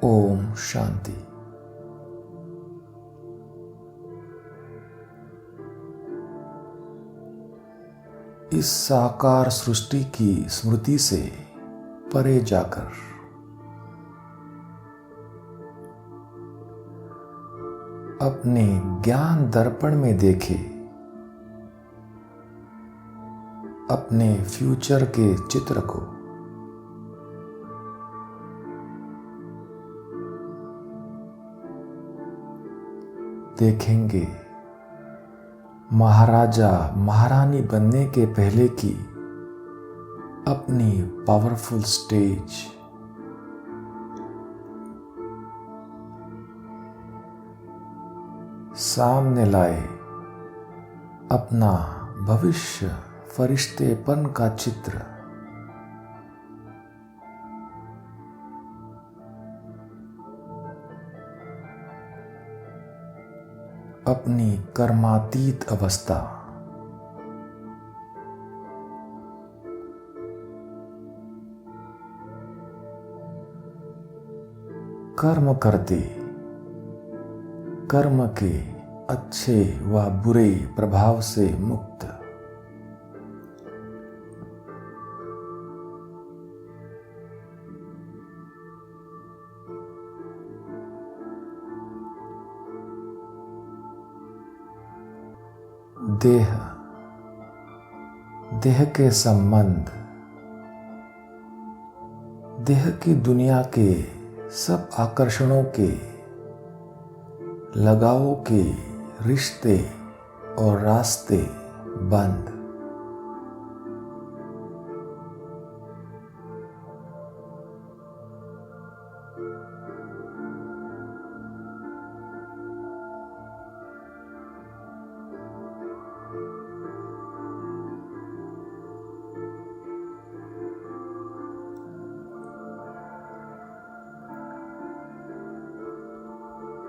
ओम शांति। इस साकार सृष्टि की स्मृति से परे जाकर अपने ज्ञान दर्पण में देखे अपने फ्यूचर के चित्र को। देखेंगे महाराजा महारानी बनने के पहले की अपनी पावरफुल स्टेज। सामने लाए अपना भविष्य फरिश्तेपन का चित्र। अपनी कर्मातीत अवस्था। कर्म करते कर्म के अच्छे व बुरे प्रभाव से मुक्त। देह के संबंध, देह की दुनिया के सब आकर्षणों के, लगावों के रिश्ते और रास्ते बंद।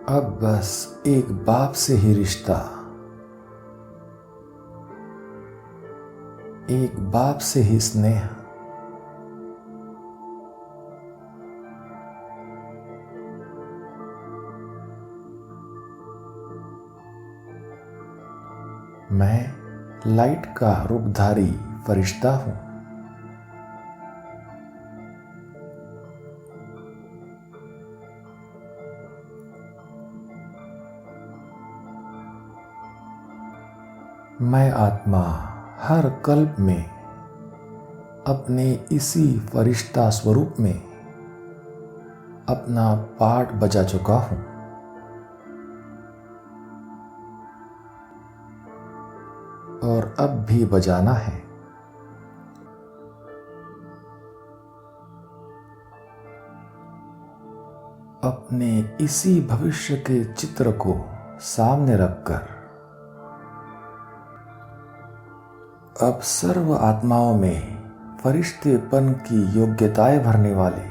अब बस एक बाप से ही रिश्ता, एक बाप से ही स्नेह। मैं लाइट का रूपधारी फरिश्ता हूं। मैं आत्मा हर कल्प में अपने इसी फरिश्ता स्वरूप में अपना पार्ट बजा चुका हूं। और अब भी बजाना है। अपने इसी भविष्य के चित्र को सामने रखकर अब सर्व आत्माओं में फरिश्तेपन की योग्यताएं भरने वाले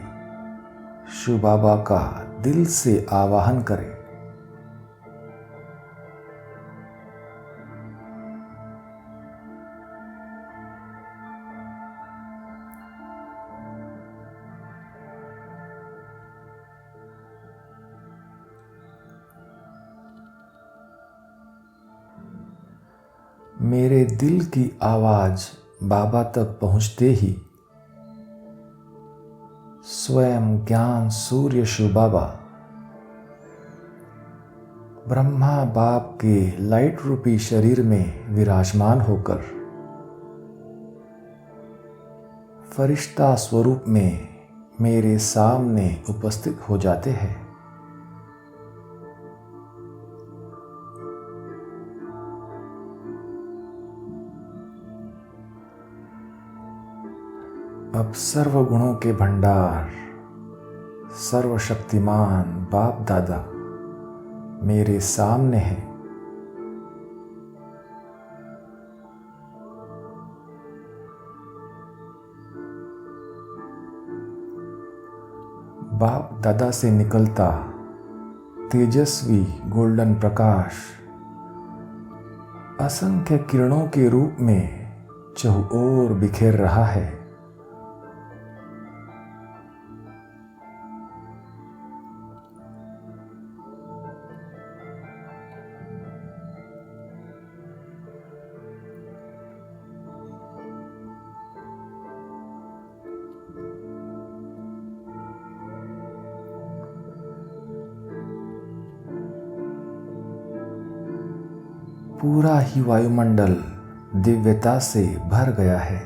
शिव बाबा का दिल से आवाहन करें। मेरे दिल की आवाज बाबा तक पहुंचते ही स्वयं ज्ञान सूर्य शिव बाबा ब्रह्मा बाप के लाइट रूपी शरीर में विराजमान होकर फरिश्ता स्वरूप में मेरे सामने उपस्थित हो जाते हैं। अब सर्व गुणों के भंडार सर्वशक्तिमान बाप दादा मेरे सामने है। बाप दादा से निकलता तेजस्वी गोल्डन प्रकाश असंख्य किरणों के रूप में चहुओर बिखेर रहा है। पूरा ही वायुमंडल दिव्यता से भर गया है।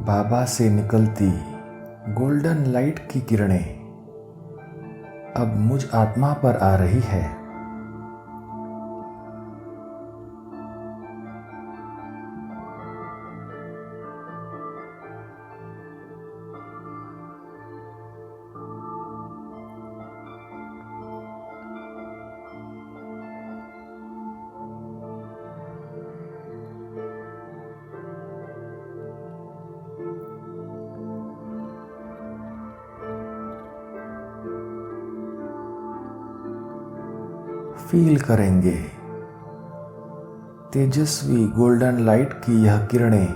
बाबा से निकलती गोल्डन लाइट की किरणें अब मुझ आत्मा पर आ रही है। फील करेंगे तेजस्वी गोल्डन लाइट की यह किरणें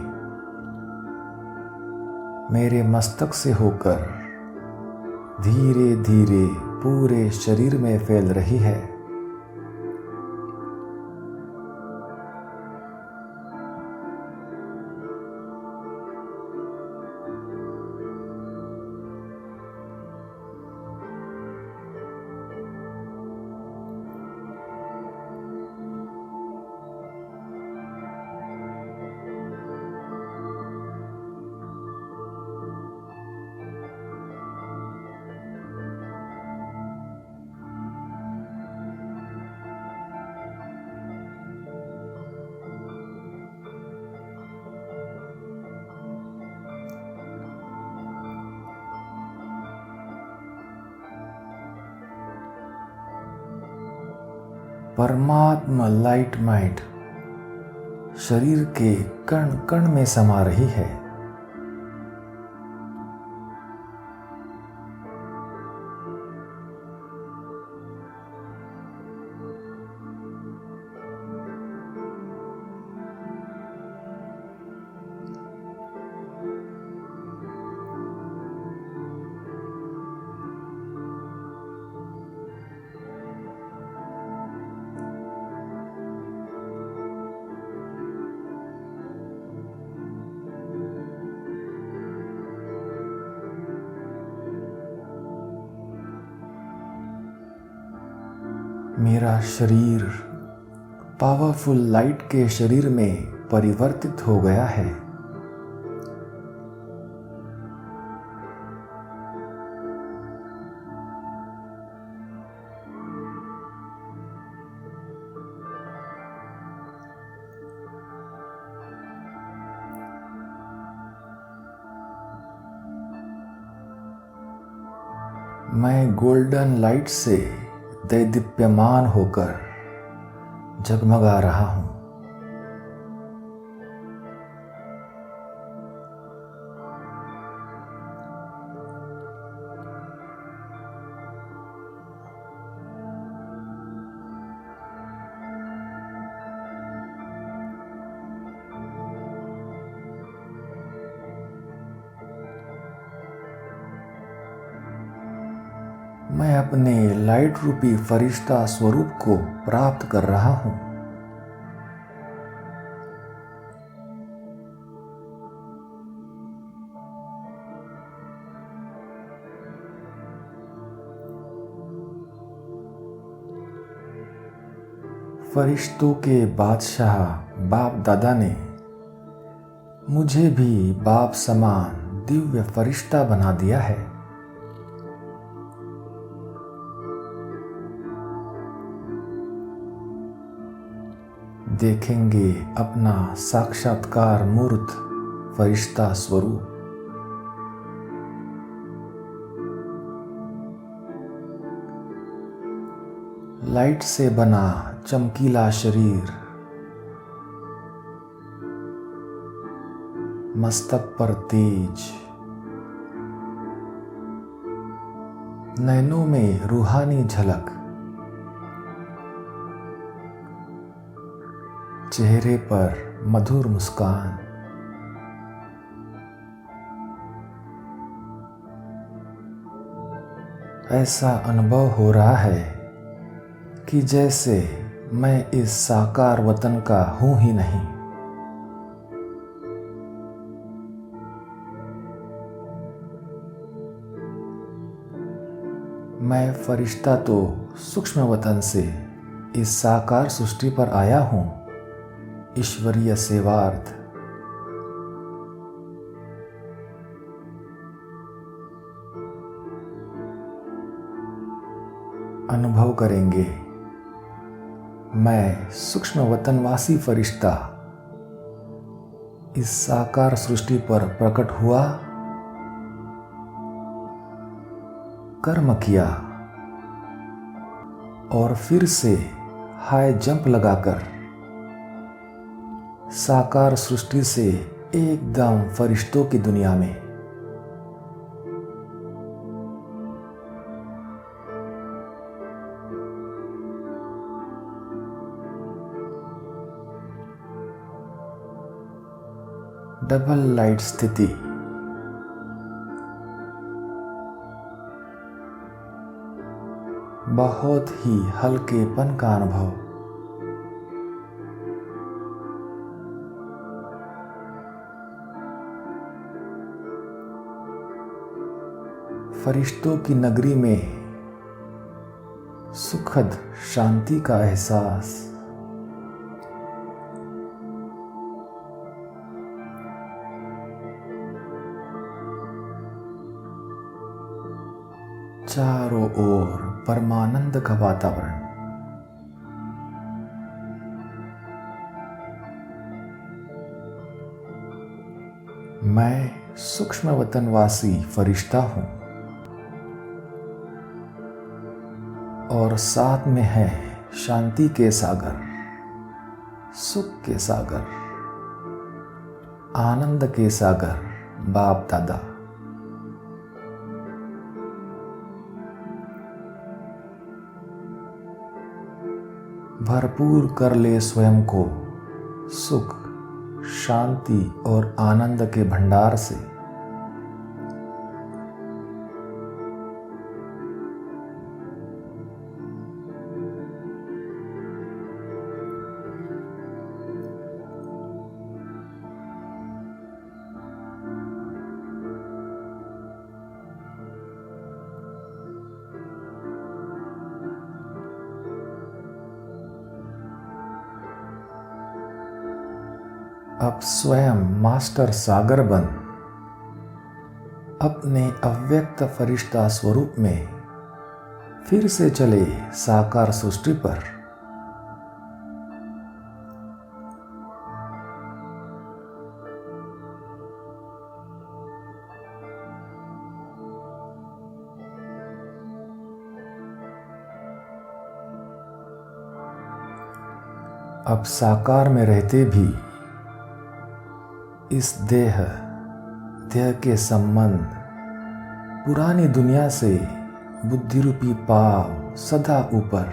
मेरे मस्तक से होकर धीरे धीरे पूरे शरीर में फैल रही है। परमात्मा लाइट माइट शरीर के कण कण में समा रही है। मेरा शरीर पावरफुल लाइट के शरीर में परिवर्तित हो गया है। मैं गोल्डन लाइट से दैदीप्यमान होकर जगमगा रहा हूं। मैं अपने लाइट रूपी फरिश्ता स्वरूप को प्राप्त कर रहा हूं। फरिश्तों के बादशाह बाप दादा ने मुझे भी बाप समान दिव्य फरिश्ता बना दिया है। देखेंगे अपना साक्षात्कार मूर्त फरिश्ता स्वरूप। लाइट से बना चमकीला शरीर, मस्तक पर तेज, नैनों में रूहानी झलक, चेहरे पर मधुर मुस्कान। ऐसा अनुभव हो रहा है कि जैसे मैं इस साकार वतन का हूं ही नहीं। मैं फरिश्ता तो सूक्ष्म वतन से इस साकार सृष्टि पर आया हूँ ईश्वरीय सेवार्थ। अनुभव करेंगे, मैं सूक्ष्म वतनवासी फरिश्ता इस साकार सृष्टि पर प्रकट हुआ, कर्म किया और फिर से हाई जंप लगाकर साकार सृष्टि से एकदम फरिश्तों की दुनिया में। डबल लाइट स्थिति। बहुत ही हल्केपन का अनुभव। फरिश्तों की नगरी में सुखद शांति का एहसास। चारों ओर परमानंद का वातावरण। मैं सूक्ष्म वतनवासी फरिश्ता हूं और साथ में है शांति के सागर, सुख के सागर, आनंद के सागर बाप दादा। भरपूर कर ले स्वयं को सुख, शांति और आनंद के भंडार से। अब स्वयं मास्टर सागर बन अपने अव्यक्त फरिश्ता स्वरूप में फिर से चले साकार सृष्टि पर। अब साकार में रहते भी इस देह के संबंध पुरानी दुनिया से बुद्धि रूपी पाव सदा ऊपर।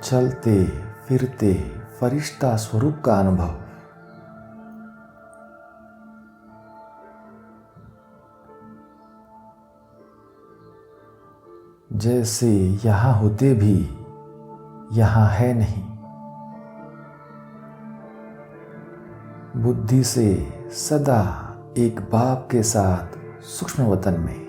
चलते फिरते फरिश्ता स्वरूप का अनुभव। जैसे यहाँ होते भी यहाँ है नहीं। बुद्धि से सदा एक बाप के साथ सूक्ष्म वतन में।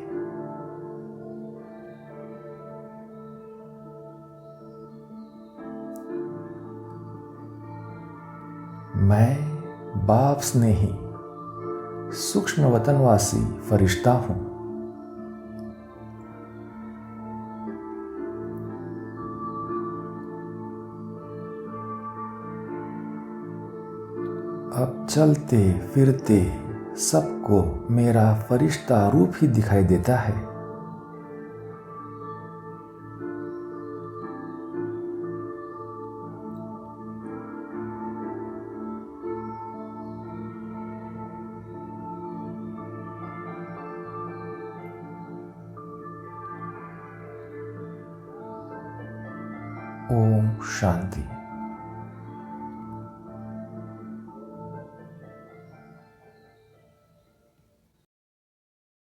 मैं बाप स्नेही सूक्ष्म वतनवासी फरिश्ता हूं। अब चलते फिरते सबको मेरा फरिश्ता रूप ही दिखाई देता है। ओम शांति।